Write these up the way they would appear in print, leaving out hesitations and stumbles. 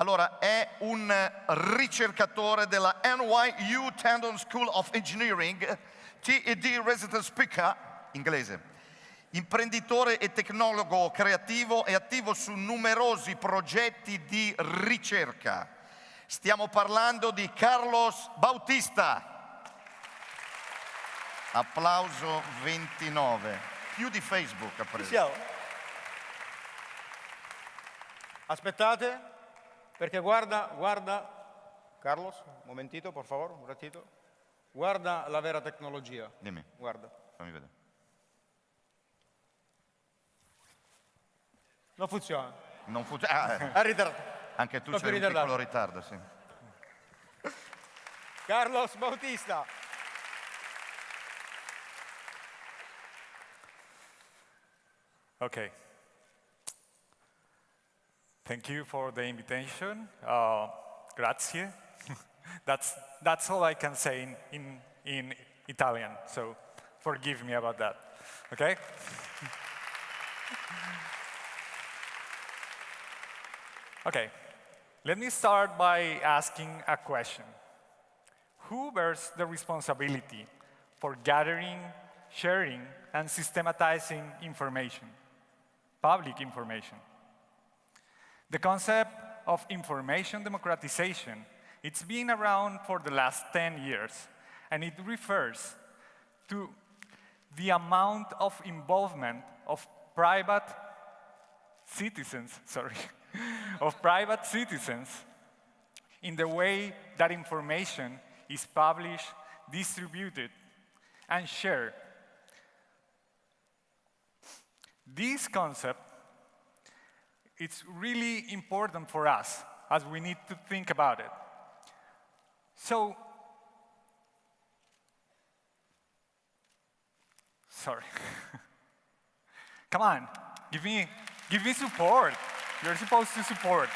Allora, è un ricercatore della NYU Tandon School of Engineering, TED Resident Speaker, inglese, imprenditore e tecnologo creativo e attivo su numerosi progetti di ricerca. Stiamo parlando di Carlo Bautista. Applauso 29. Più di Facebook ha preso. Siamo. Aspettate, perché guarda, Carlos, un momentito, por favor, un ratito. Guarda la vera tecnologia. Dimmi. Guarda. Fammi vedere. Non funziona. Non funziona. Ha ritardato. Anche tu c'hai un piccolo ritardo, sì. Carlos Bautista. Okay. Thank you for the invitation. Grazie. That's all I can say in Italian, so forgive me about that. Okay? Okay. Let me start by asking a question. Who bears the responsibility for gathering, sharing, and systematizing information? Public information. The concept of information democratization, it's been around for the last 10 years, and it refers to the amount of involvement of private citizens, in the way that information is published, distributed, and shared. This concept, it's really important for us, as we need to think about it. So, sorry. Come on, give me support. You're supposed to support.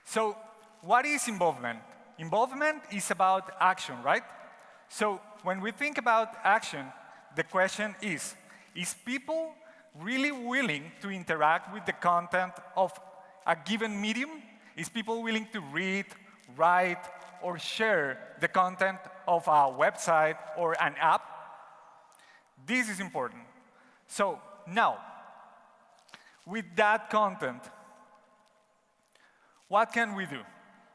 So, what is involvement? Involvement is about action, right? So, when we think about action, the question is people really willing to interact with the content of a given medium? Is people willing to read, write, or share the content of a website or an app? This is important. So, now, with that content, what can we do?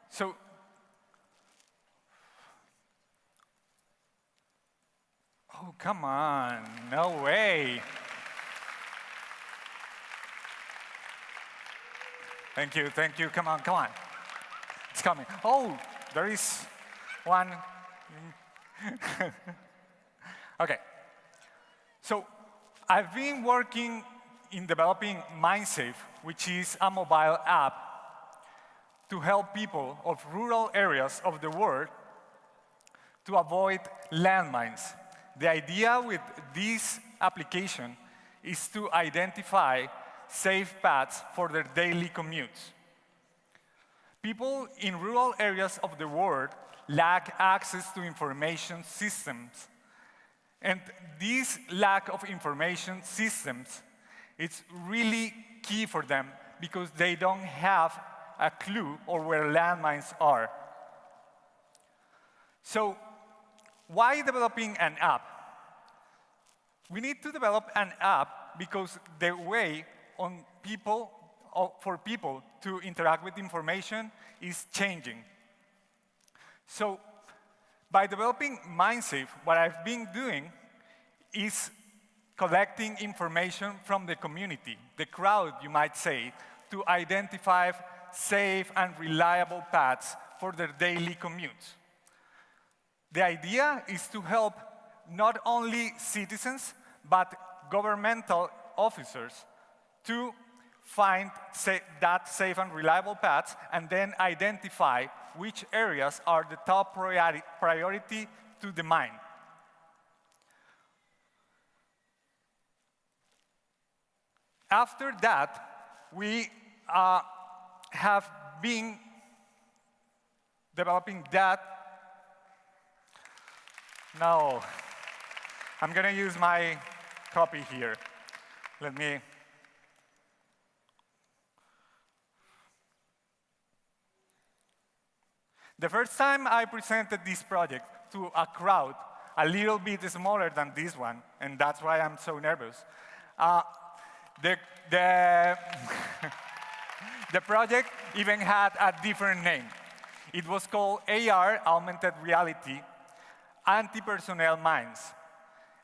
So, oh, come on, no way. Thank you, come on. It's coming. Oh, there is one. Okay, so I've been working in developing Minesafe, which is a mobile app to help people of rural areas of the world to avoid landmines. The idea with this application is to identify safe paths for their daily commutes. People in rural areas of the world lack access to information systems. And this lack of information systems, it's really key for them because they don't have a clue of where landmines are. So, why developing an app? We need to develop an app because the way for people to interact with information is changing. So, by developing Minesafe, what I've been doing is collecting information from the community, the crowd, you might say, to identify safe and reliable paths for their daily commutes. The idea is to help not only citizens, but governmental officers to find that safe and reliable paths and then identify which areas are the top priority to the mine. After that, we have been developing that. No, I'm going to use my copy here. let me. The first time I presented this project to a crowd a little bit smaller than this one, and that's why I'm so nervous, the project even had a different name. It was called AR, Augmented Reality, Anti-Personnel Mines.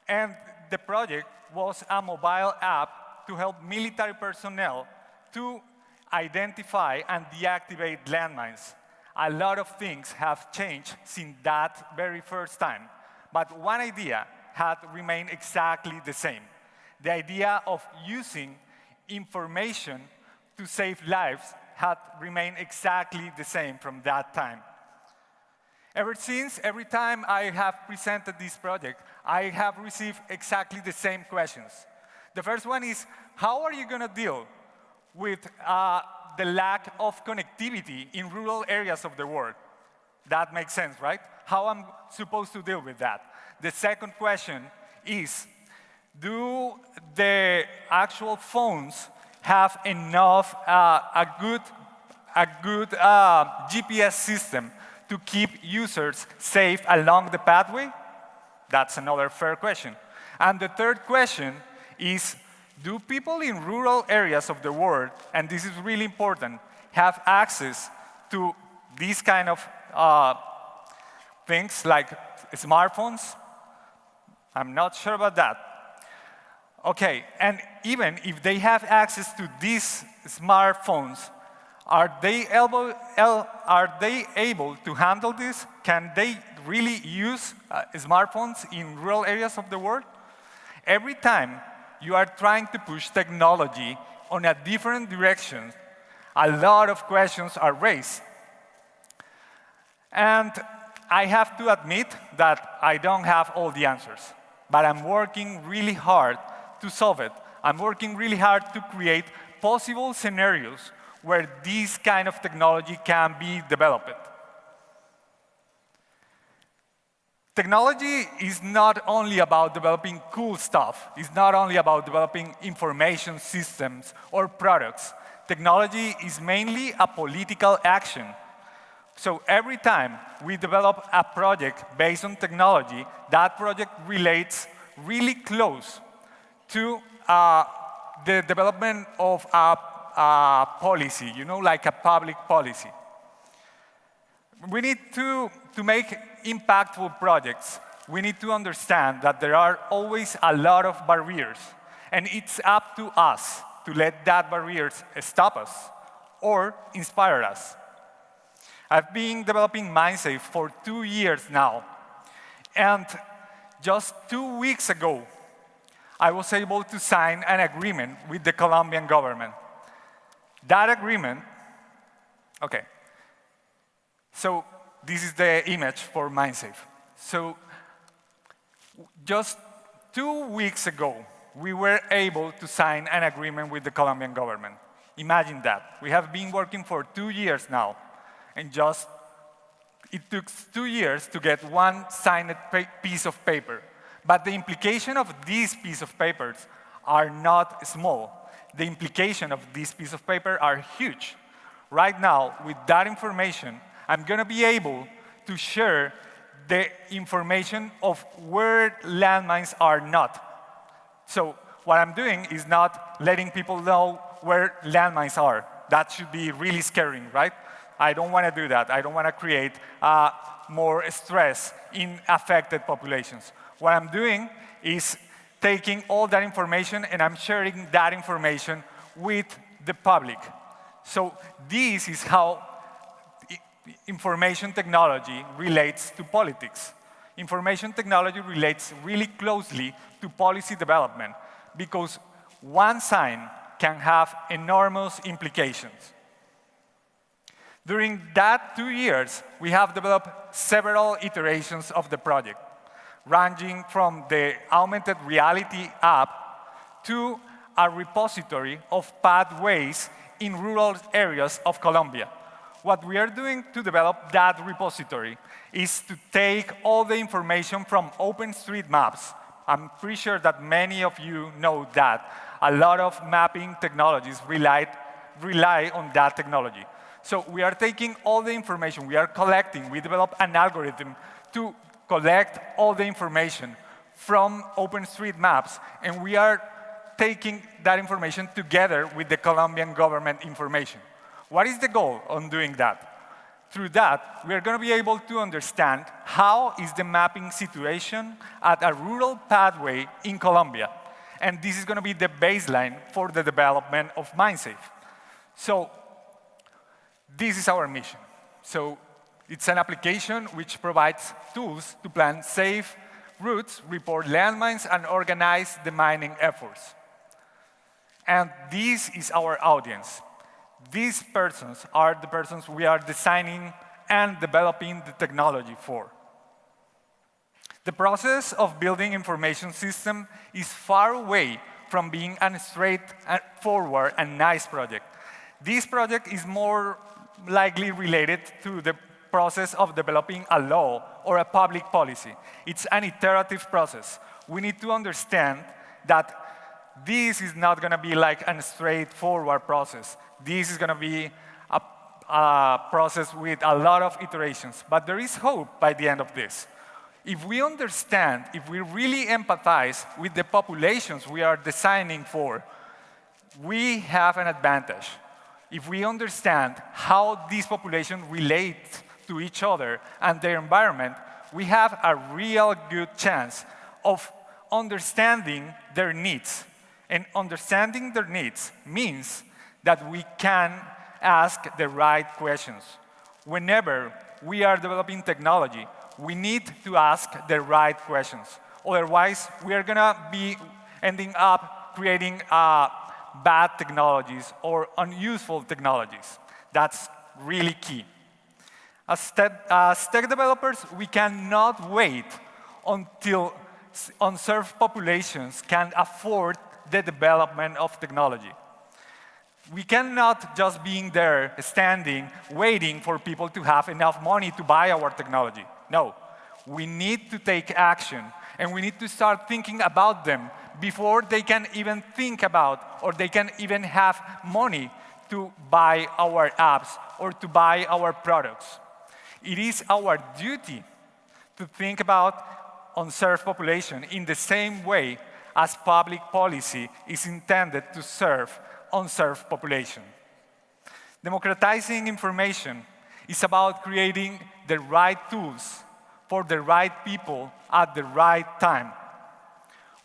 And the project was a mobile app to help military personnel to identify and deactivate landmines. A lot of things have changed since that very first time, but one idea had remained exactly the same. The idea of using information to save lives had remained exactly the same from that time. Ever since, every time I have presented this project, I have received exactly the same questions. The first one is, how are you going to deal with the lack of connectivity in rural areas of the world? That makes sense, right? How am I supposed to deal with that? The second question is, do the actual phones have enough, a good GPS system to keep users safe along the pathway? That's another fair question. And the third question is, do people in rural areas of the world, and this is really important, have access to these kind of things like smartphones? I'm not sure about that. Okay, and even if they have access to these smartphones, are they able to handle this? Can they really use smartphones in rural areas of the world? Every time you are trying to push technology on a different direction, a lot of questions are raised. And I have to admit that I don't have all the answers, but I'm working really hard to solve it. I'm working really hard to create possible scenarios where this kind of technology can be developed. Technology is not only about developing cool stuff. It's not only about developing information systems or products. Technology is mainly a political action. So every time we develop a project based on technology, that project relates really close to the development of a policy, like a public policy. We need to make impactful projects. We need to understand that there are always a lot of barriers, and it's up to us to let that barriers stop us or inspire us. I've been developing Minesafe for 2 years now, and just 2 weeks ago, I was able to sign an agreement with the Colombian government. That agreement, okay, so this is the image for Minesafe. So just 2 weeks ago, we were able to sign an agreement with the Colombian government. Imagine that. We have been working for 2 years now, and it took 2 years to get one signed piece of paper. But the implication of these piece of papers are not small. The implication of this piece of paper are huge. Right now, with that information, I'm going to be able to share the information of where landmines are not. So what I'm doing is not letting people know where landmines are. That should be really scary, right? I don't want to do that. I don't want to create more stress in affected populations. What I'm doing is taking all that information and I'm sharing that information with the public. So this is how information technology relates to politics. Information technology relates really closely to policy development because one sign can have enormous implications. During that 2 years, we have developed several iterations of the project, ranging from the augmented reality app to a repository of pathways in rural areas of Colombia. What we are doing to develop that repository is to take all the information from OpenStreetMaps, I'm pretty sure that many of you know that a lot of mapping technologies rely on that technology. So we are taking all the information we are collecting. We develop an algorithm to collect all the information from OpenStreetMaps, and we are taking that information together with the Colombian government information. What is the goal on doing that? Through that, we are going to be able to understand how is the mapping situation at a rural pathway in Colombia. And this is going to be the baseline for the development of Mainstage. So this is our mission. So it's an application which provides tools to plan safe routes, report landmines, and organize the mining efforts. And this is our audience. These persons are the persons we are designing and developing the technology for. The process of building information system is far away from being a straightforward and nice project. This project is more likely related to the process of developing a law or a public policy. It's an iterative process. We need to understand that this is not going to be like a straightforward process. This is going to be a process with a lot of iterations. But there is hope by the end of this. If we understand, if we really empathize with the populations we are designing for, we have an advantage. If we understand how these populations relate to each other and their environment, we have a real good chance of understanding their needs. And understanding their needs means that we can ask the right questions. Whenever we are developing technology, we need to ask the right questions. Otherwise, we are going to be ending up creating bad technologies or unuseful technologies. That's really key. As tech developers, we cannot wait until unserved populations can afford the development of technology. We cannot just be there, standing, waiting for people to have enough money to buy our technology. No, we need to take action, and we need to start thinking about them before they can even think about, or they can even have money to buy our apps or to buy our products. It is our duty to think about unserved population in the same way as public policy is intended to serve unserved population. Democratizing information is about creating the right tools for the right people at the right time.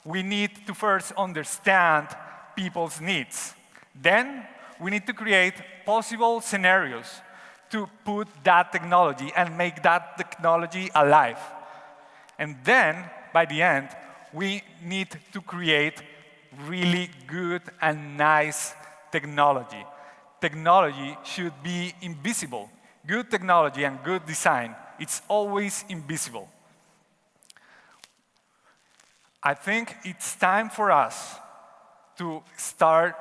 We need to first understand people's needs. Then, we need to create possible scenarios to put that technology and make that technology alive. And then, by the end, we need to create really good and nice technology. Technology should be invisible. Good technology and good design, it's always invisible. I think it's time for us to start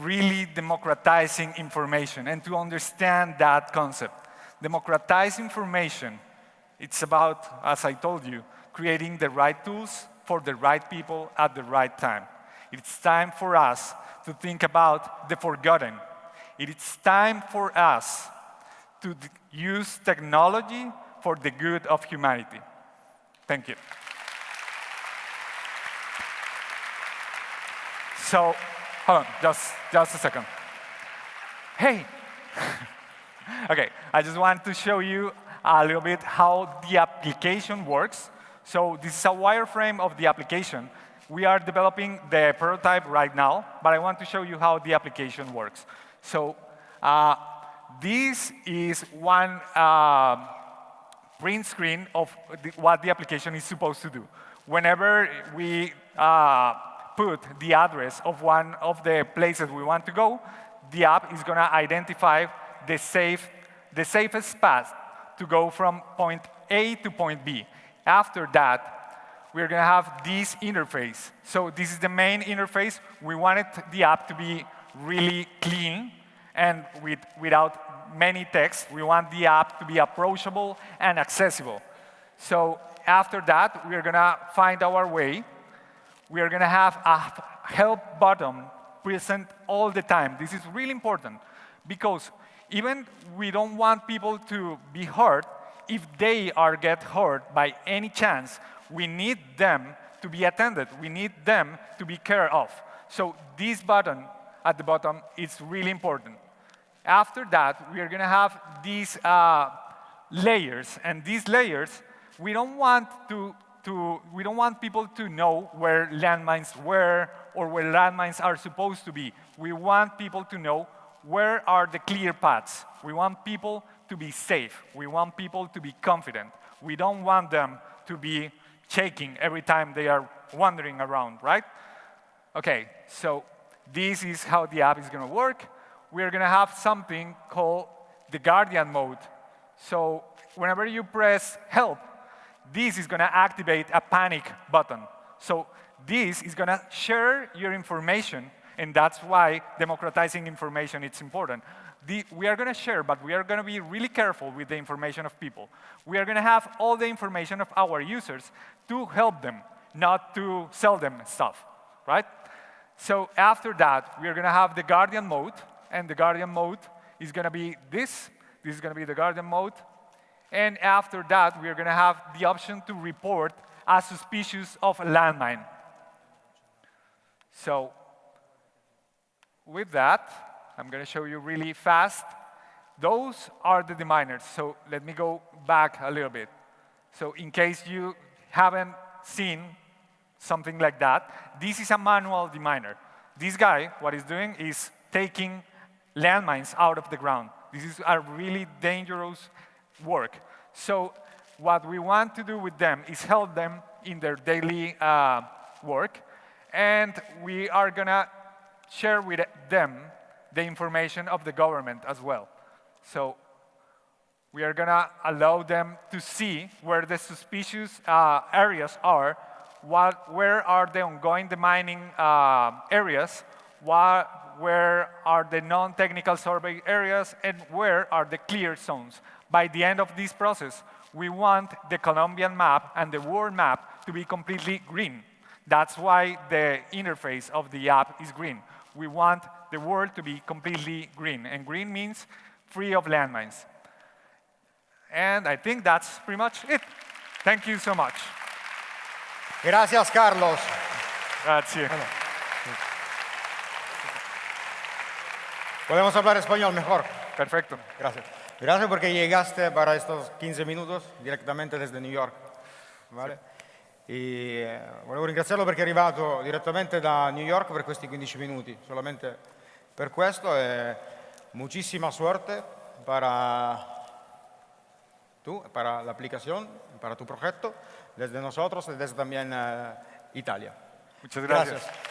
really democratizing information and to understand that concept. Democratize information, it's about, as I told you, creating the right tools for the right people at the right time. It's time for us to think about the forgotten. It's time for us to use technology for the good of humanity. Thank you. So, hold on, just a second. Hey! Okay, I just want to show you a little bit how the application works. So this is a wireframe of the application. We are developing the prototype right now, but I want to show you how the application works. So this is one print screen of what the application is supposed to do. Whenever we put the address of one of the places we want to go, the app is going to identify the safest path to go from point A to point B. After that, we're going to have this interface. So this is the main interface. We wanted the app to be really clean and without many text. We want the app to be approachable and accessible. So after that, we are going to find our way. We are going to have a help button present all the time. This is really important because even we don't want people to be hurt. If they get hurt by any chance, we need them to be attended. We need them to be cared of. So this button at the bottom is really important. After that, we are going to have these layers, and these layers, we don't want people to know where landmines were or where landmines are supposed to be. We want people to know where are the clear paths. We want people to be safe. We want people to be confident. We don't want them to be shaking every time they are wandering around, right? Okay, so this is how the app is going to work. We're going to have something called the Guardian mode. So whenever you press help, this is going to activate a panic button. So this is going to share your information, and that's why democratizing information is important. We are going to share, but we are going to be really careful with the information of people. We are going to have all the information of our users to help them, not to sell them stuff, right? So after that, we are going to have the Guardian mode, and the Guardian mode is going to be this. This is going to be the Guardian mode. And after that, we are going to have the option to report as suspicious of a landmine. So with that, I'm going to show you really fast. Those are the deminers. So let me go back a little bit. So in case you haven't seen something like that, this is a manual deminer. This guy, what he's doing is taking landmines out of the ground. This is a really dangerous work. So what we want to do with them is help them in their daily work. And we are going to share with them the information of the government as well. So we are going to allow them to see where the suspicious areas are, where are the ongoing demining areas, where are the non-technical survey areas, and where are the clear zones. By the end of this process, we want the Colombian map and the world map to be completely green. That's why the interface of the app is green. We want the world to be completely green, and green means free of landmines. And I think that's pretty much it. Thank you so much. Gracias, Carlos. Grazie. ¿Podemos hablar español mejor? Perfecto. Gracias. Gracias porque llegaste para estos 15 minutos directamente desde New York. ¿Vale? E volevo ringraziarlo perché è arrivato direttamente da New York per questi 15 minuti, solamente per questo, e muchísima suerte para tú, para la aplicación, para tu proyecto, desde nosotros y desde también Italia. Muchas gracias. Gracias.